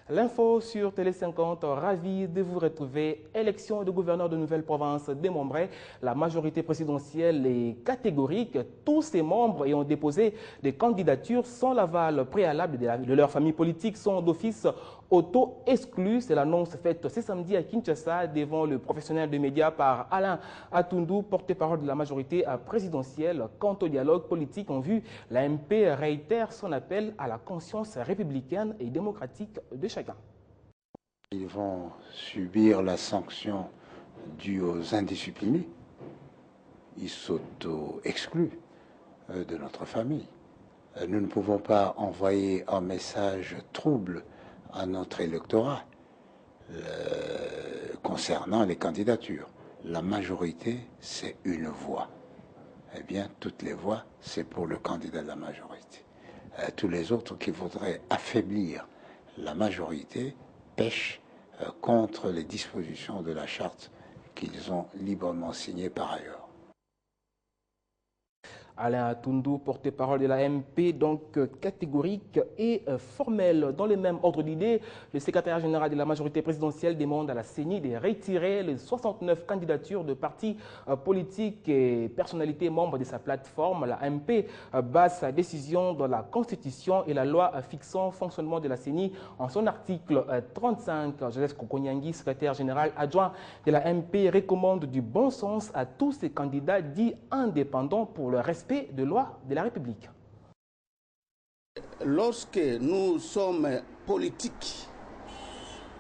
L'info sur Télé 50, ravi de vous retrouver. Élection de gouverneur de Nouvelle-Province démembrée. La majorité présidentielle est catégorique. Tous ses membres ayant déposé des candidatures sans l'aval préalable de leur famille politique sont d'office auto-exclus. C'est l'annonce faite ce samedi à Kinshasa devant le professionnel de médias par Alain Atundu, porte-parole de la majorité présidentielle. Quant au dialogue politique en vue, l'AMP réitère son appel à la conscience républicaine et démocratique de chacun. Ils vont subir la sanction due aux indisciplinés. Ils s'auto-excluent de notre famille. Nous ne pouvons pas envoyer un message trouble à notre électorat concernant les candidatures. La majorité, c'est une voix. Eh bien, toutes les voix, c'est pour le candidat de la majorité. Tous les autres qui voudraient affaiblir la majorité pêchent contre les dispositions de la charte qu'ils ont librement signée par ailleurs. Alain Atundu, porte-parole de la MP, donc catégorique et formel. Dans le même ordre d'idées, le secrétaire général de la majorité présidentielle demande à la CENI de retirer les 69 candidatures de partis politiques et personnalités membres de sa plateforme. La MP base sa décision dans la Constitution et la loi fixant le fonctionnement de la CENI en son article 35. Joseph Kokonyangi, secrétaire général adjoint de la MP, recommande du bon sens à tous ces candidats dits indépendants pour le respect de loi de la République. Lorsque nous sommes politiques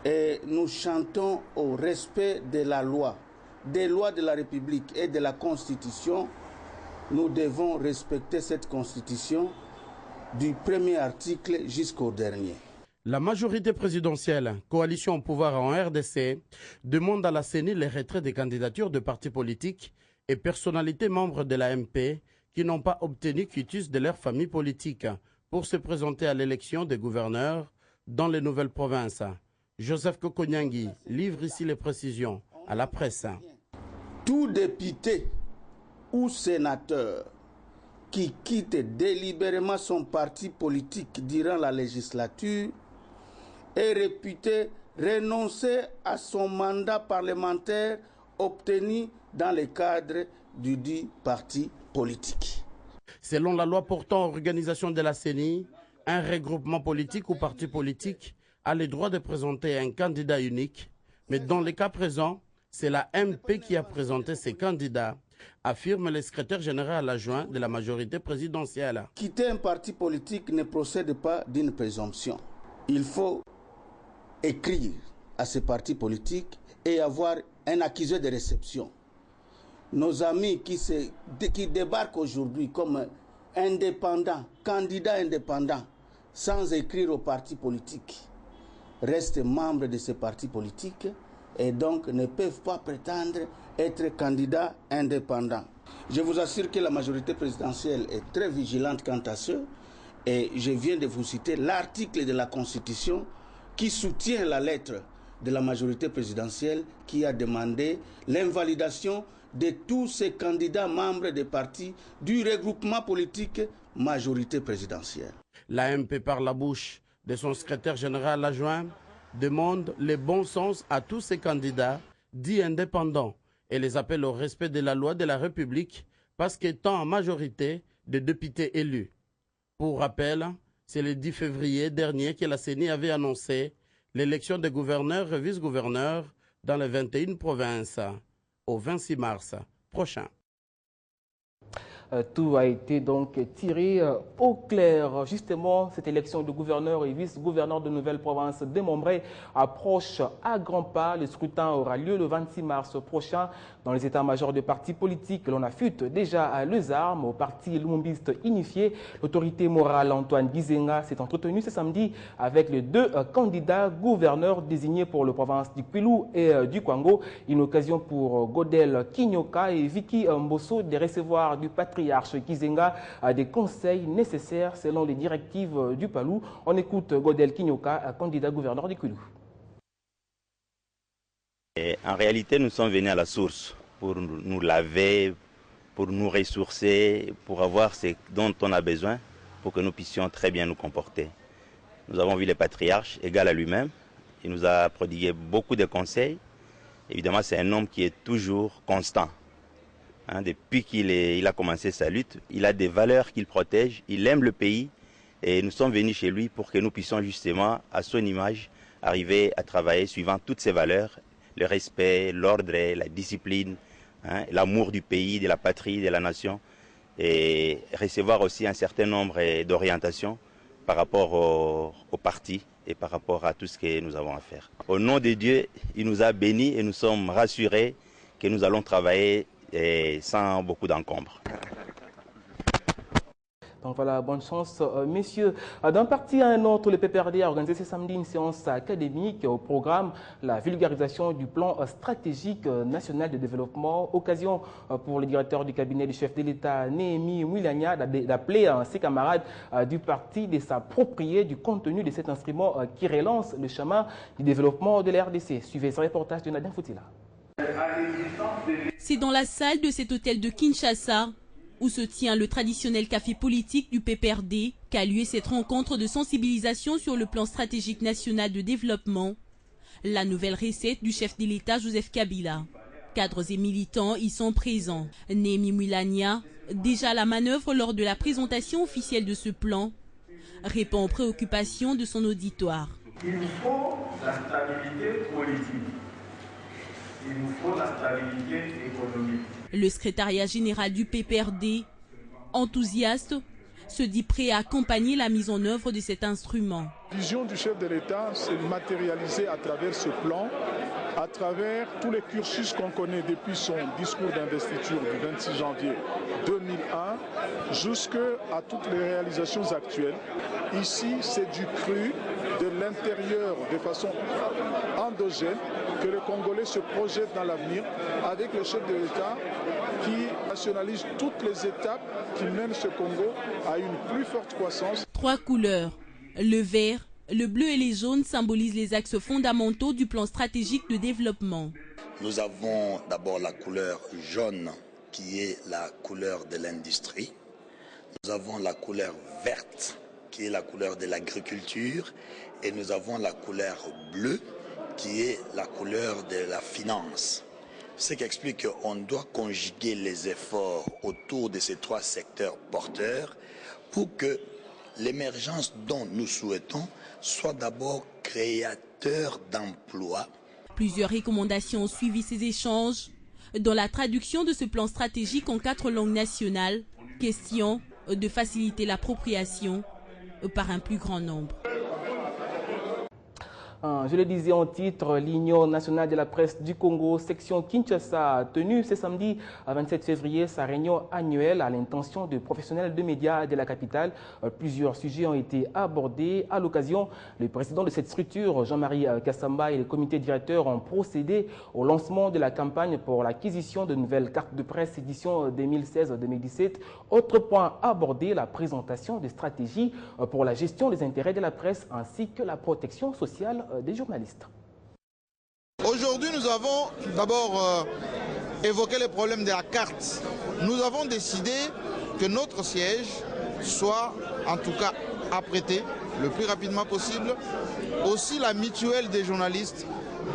et nous chantons au respect de la loi, des lois de la République et de la Constitution, nous devons respecter cette Constitution du premier article jusqu'au dernier. La majorité présidentielle, coalition au pouvoir en RDC, demande à la CENI le retrait des candidatures de partis politiques et personnalités membres de la MP qui n'ont pas obtenu quitus de leur famille politique pour se présenter à l'élection des gouverneurs dans les nouvelles provinces. Joseph Kokonyangi livre ici les précisions à la presse. Tout député ou sénateur qui quitte délibérément son parti politique durant la législature est réputé renoncer à son mandat parlementaire obtenu dans le cadre du dit parti politique. Selon la loi portant organisation de la CENI, un regroupement politique ou parti politique a le droit de présenter un candidat unique, mais dans le cas présent, c'est la MP qui a présenté ses candidats, affirme le secrétaire général adjoint de la majorité présidentielle. Quitter un parti politique ne procède pas d'une présomption. Il faut écrire à ce parti politique et avoir un accusé de réception. Nos amis qui débarquent aujourd'hui comme indépendants, candidats indépendants, sans écrire au parti politique, restent membres de ces partis politiques et donc ne peuvent pas prétendre être candidats indépendants. Je vous assure que la majorité présidentielle est très vigilante quant à ce, et je viens de vous citer l'article de la Constitution qui soutient la lettre de la majorité présidentielle qui a demandé l'invalidation de tous ces candidats membres des partis du regroupement politique majorité présidentielle. L'AMP, par la bouche de son secrétaire général adjoint, demande le bon sens à tous ces candidats dits indépendants et les appelle au respect de la loi de la République parce qu'étant en majorité de députés élus. Pour rappel, c'est le 10 février dernier que la CENI avait annoncé l'élection des gouverneurs et vice-gouverneurs dans les 21 provinces au 26 mars prochain. Tout a été donc tiré au clair. Justement, cette élection de gouverneur et vice-gouverneur de Nouvelle-Province démembrée approche à grands pas. Le scrutin aura lieu le 26 mars prochain dans les états-majors des partis politiques. L'on affûte déjà les armes au parti lumumbiste unifié. L'autorité morale Antoine Gizenga s'est entretenu ce samedi avec les deux candidats gouverneurs désignés pour la province du Kwilu et du Kwango. Une occasion pour Godel Kinyoka et Vicky Mbosso de recevoir du patriarche Gizenga des conseils nécessaires selon les directives du Palou. On écoute Godel Kinyoka, candidat gouverneur du Kwilu. En réalité, nous sommes venus à la source pour nous laver, pour nous ressourcer, pour avoir ce dont on a besoin pour que nous puissions très bien nous comporter. Nous avons vu les patriarches, égal à lui-même. Il nous a prodigué beaucoup de conseils. Évidemment, c'est un homme qui est toujours constant. Depuis qu'il a commencé sa lutte, il a des valeurs qu'il protège, il aime le pays et nous sommes venus chez lui pour que nous puissions justement, à son image, arriver à travailler suivant toutes ces valeurs, le respect, l'ordre, la discipline, l'amour du pays, de la patrie, de la nation, et recevoir aussi un certain nombre d'orientations par rapport au parti et par rapport à tout ce que nous avons à faire. Au nom de Dieu, il nous a bénis et nous sommes rassurés que nous allons travailler sans beaucoup d'encombre. Donc voilà, bonne chance, messieurs. D'un parti à un autre, le PPRD a organisé ce samedi une séance académique au programme la vulgarisation du plan stratégique national de développement. Occasion pour le directeur du cabinet du chef de l'État, Néhémie Mouilania, d'appeler ses camarades du parti de s'approprier du contenu de cet instrument qui relance le chemin du développement de la RDC. Suivez ce reportage de Nadia Foutila. C'est dans la salle de cet hôtel de Kinshasa où se tient le traditionnel café politique du PPRD qu'a lieu cette rencontre de sensibilisation sur le plan stratégique national de développement, la nouvelle recette du chef de l'État Joseph Kabila. Cadres et militants y sont présents. Néhémie Mouilania, déjà à la manœuvre lors de la présentation officielle de ce plan, répond aux préoccupations de son auditoire. Il nous faut la stabilité politique. Il nous faut la stabilité économique. Le secrétariat général du PPRD, enthousiaste, se dit prêt à accompagner la mise en œuvre de cet instrument. La vision du chef de l'État, c'est matérialisée à travers ce plan, à travers tous les cursus qu'on connaît depuis son discours d'investiture du 26 janvier 2001 jusqu'à toutes les réalisations actuelles. Ici, c'est du cru, de l'intérieur, de façon endogène, que les Congolais se projettent dans l'avenir avec le chef de l'État qui nationalise toutes les étapes qui mènent ce Congo à une plus forte croissance. 3 couleurs, le vert, le bleu et les jaunes symbolisent les axes fondamentaux du plan stratégique de développement. Nous avons d'abord la couleur jaune qui est la couleur de l'industrie. Nous avons la couleur verte qui est la couleur de l'agriculture et nous avons la couleur bleue qui est la couleur de la finance. Ce qui explique qu'on doit conjuguer les efforts autour de ces 3 secteurs porteurs pour que l'émergence dont nous souhaitons soit d'abord créateur d'emplois. Plusieurs recommandations ont suivi ces échanges. Dans la traduction de ce plan stratégique en 4 langues nationales, question de faciliter l'appropriation par un plus grand nombre. Je le disais en titre, l'Union nationale de la presse du Congo, section Kinshasa, a tenu ce samedi 27 février sa réunion annuelle à l'intention de professionnels de médias de la capitale. Plusieurs sujets ont été abordés. À l'occasion, le président de cette structure, Jean-Marie Kassamba, et le comité directeur ont procédé au lancement de la campagne pour l'acquisition de nouvelles cartes de presse édition 2016-2017. Autre point abordé, la présentation des stratégies pour la gestion des intérêts de la presse ainsi que la protection sociale des journalistes. Aujourd'hui, nous avons d'abord évoqué les problèmes de la carte. Nous avons décidé que notre siège soit en tout cas apprêté le plus rapidement possible. Aussi, la mutuelle des journalistes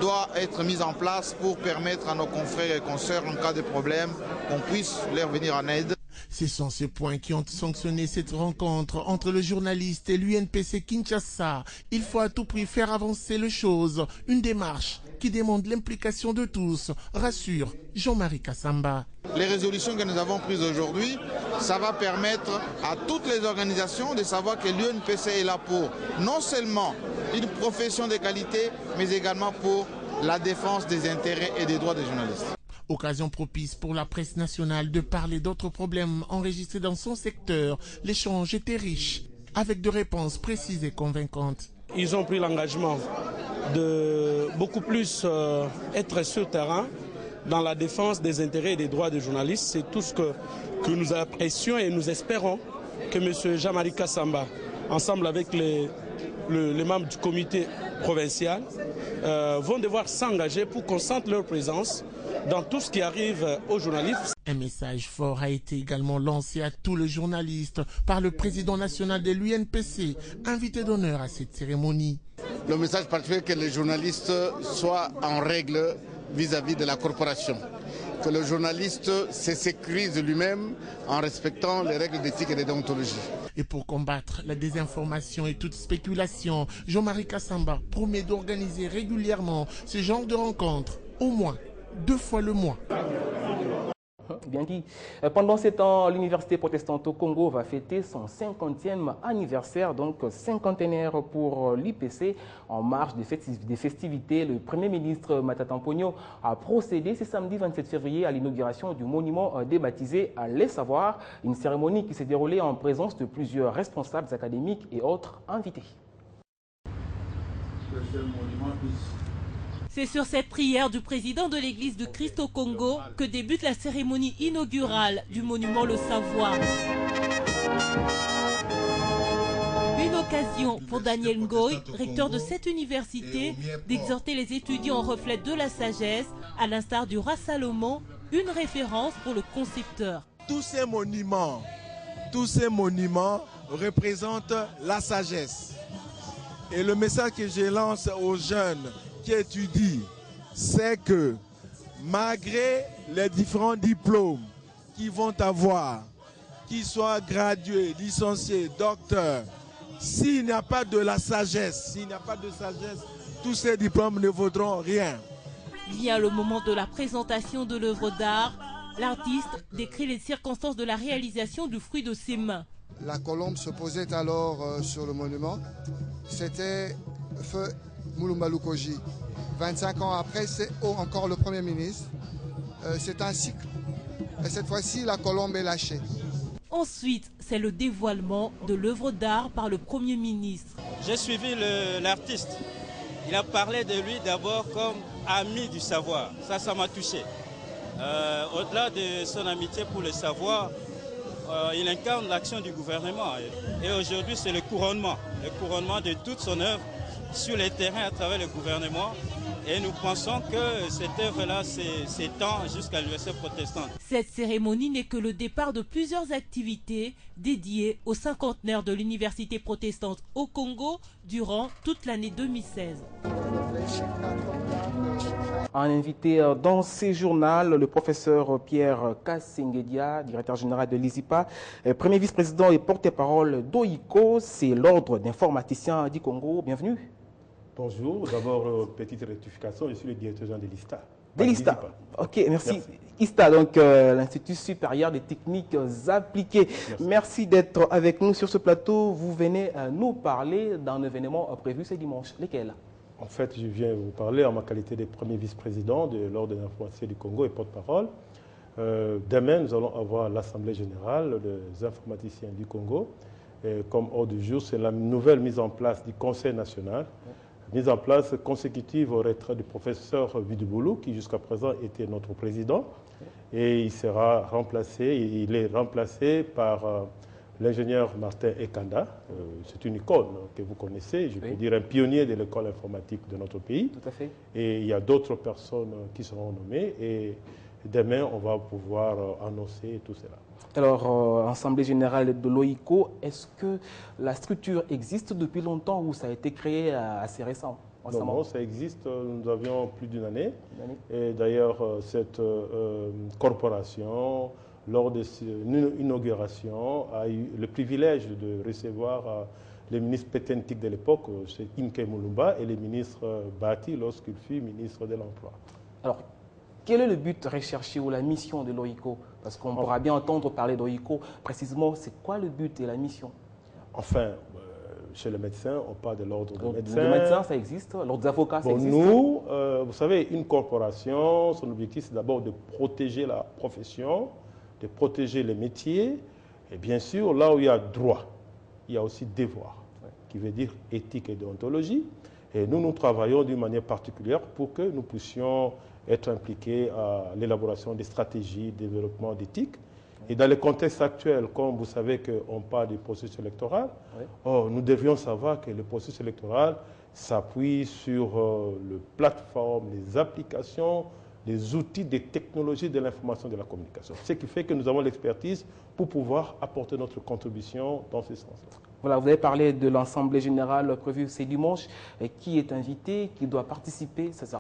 doit être mise en place pour permettre à nos confrères et consoeurs, en cas de problème, qu'on puisse leur venir en aide. Ce sont ces points qui ont sanctionné cette rencontre entre le journaliste et l'UNPC Kinshasa. Il faut à tout prix faire avancer les choses. Une démarche qui demande l'implication de tous, rassure Jean-Marie Kassamba. Les résolutions que nous avons prises aujourd'hui, ça va permettre à toutes les organisations de savoir que l'UNPC est là pour non seulement une profession de qualité, mais également pour la défense des intérêts et des droits des journalistes. Occasion propice pour la presse nationale de parler d'autres problèmes enregistrés dans son secteur. L'échange était riche, avec de réponses précises et convaincantes. Ils ont pris l'engagement de beaucoup plus être sur le terrain dans la défense des intérêts et des droits des journalistes. C'est tout ce que nous apprécions et nous espérons que M. Jean-Marie Kassamba, ensemble avec les membres du comité provincial, vont devoir s'engager pour qu'on sente leur présence dans tout ce qui arrive aux journalistes. Un message fort a été également lancé à tous les journalistes par le président national de l'UNPC, invité d'honneur à cette cérémonie. Le message particulier que les journalistes soient en règle vis-à-vis de la corporation. Que le journaliste se sécurise lui-même en respectant les règles d'éthique et de déontologie. Et pour combattre la désinformation et toute spéculation, Jean-Marie Kassamba promet d'organiser régulièrement ce genre de rencontres, au moins 2 fois le mois. Bien dit. Pendant ces temps, l'Université protestante au Congo va fêter son 50e anniversaire, donc cinquantenaire pour l'IPC. En marge des festivités, le Premier ministre Matata Ponyo a procédé ce samedi 27 février à l'inauguration du monument débaptisé à Les Savoirs, une cérémonie qui s'est déroulée en présence de plusieurs responsables académiques et autres invités. C'est sur cette prière du président de l'église de Christ au Congo que débute la cérémonie inaugurale du monument Le Savoir. Une occasion pour Daniel Ngoy, recteur de cette université, d'exhorter les étudiants au reflet de la sagesse, à l'instar du roi Salomon, une référence pour le concepteur. Tous ces monuments représentent la sagesse. Et le message que je lance aux jeunes qui étudient, c'est que malgré les différents diplômes qu'ils vont avoir, qu'ils soient gradués, licenciés, docteurs, s'il n'y a pas de la sagesse, tous ces diplômes ne vaudront rien. Vient le moment de la présentation de l'œuvre d'art. L'artiste décrit les circonstances de la réalisation du fruit de ses mains. La colombe se posait alors sur le monument. C'était feu Mulumba Lukoji. 25 ans après, c'est encore le Premier ministre. C'est un cycle. Et cette fois-ci, la colombe est lâchée. Ensuite, c'est le dévoilement de l'œuvre d'art par le Premier ministre. J'ai suivi l'artiste. Il a parlé de lui d'abord comme ami du savoir. Ça m'a touché. Au-delà de son amitié pour le savoir, il incarne l'action du gouvernement. Et aujourd'hui, c'est le couronnement de toute son œuvre sur les terrains à travers le gouvernement. Et nous pensons que cette œuvre-là s'étend jusqu'à l'université protestante. Cette cérémonie n'est que le départ de plusieurs activités dédiées au cinquantenaire de l'université protestante au Congo durant toute l'année 2016. Un invité dans ce journal, le professeur Pierre Kassengedia, directeur général de l'ISIPA, premier vice-président et porte-parole d'OICO, c'est l'ordre d'informaticiens du Congo. Bienvenue. Bonjour, d'abord petite rectification, je suis le directeur général de l'ISTA. De l'ISTA, ok, merci. ISTA, donc l'Institut supérieur des techniques appliquées. Merci d'être avec nous sur ce plateau. Vous venez nous parler d'un événement prévu ce dimanche. Lequel? En fait, je viens vous parler en ma qualité de premier vice-président de l'Ordre des informaticiens du Congo et porte-parole. Demain, nous allons avoir l'Assemblée générale des informaticiens du Congo. Et comme ordre du jour, c'est la nouvelle mise en place du Conseil national. Mise en place consécutive au retrait du professeur Viduboulou, qui jusqu'à présent était notre président. Et il sera remplacé, il est remplacé par l'ingénieur Martin Ekanda. C'est une icône que vous connaissez, je peux dire un pionnier de l'école informatique de notre pays. Tout à fait. Et il y a d'autres personnes qui seront nommées. Et demain, on va pouvoir annoncer tout cela. Alors, Assemblée générale de l'OICO, est-ce que la structure existe depuis longtemps ou ça a été créé assez récent? Non, ça existe. Nous avions plus d'une année. Et d'ailleurs, cette corporation, lors de l'inauguration, a eu le privilège de recevoir les ministres pétentiques de l'époque, c'est Inke Mulumba, et le ministre Bati lorsqu'il fut ministre de l'Emploi. Alors, quel est le but recherché ou la mission de l'OICO? Parce qu'on pourra bien entendre parler d'OICO. Précisément, c'est quoi le but et la mission? Enfin, chez les médecins, on parle de l'ordre des médecins. Les médecins, ça existe. L'ordre des avocats, ça existe. Nous, vous savez, une corporation, son objectif, c'est d'abord de protéger la profession, de protéger les métiers. Et bien sûr, là où il y a droit, il y a aussi devoir, qui veut dire éthique et déontologie. Et nous, nous travaillons d'une manière particulière pour que nous puissions être impliqués à l'élaboration des stratégies de développement d'éthique. Et dans le contexte actuel, comme vous savez qu'on parle du processus électoral, nous devions savoir que le processus électoral s'appuie sur les plateformes, les applications des outils, des technologies de l'information et de la communication. Ce qui fait que nous avons l'expertise pour pouvoir apporter notre contribution dans ce sens-là. Voilà, vous avez parlé de l'Assemblée générale prévue ce dimanche. Qui est invité, qui doit participer, c'est ça?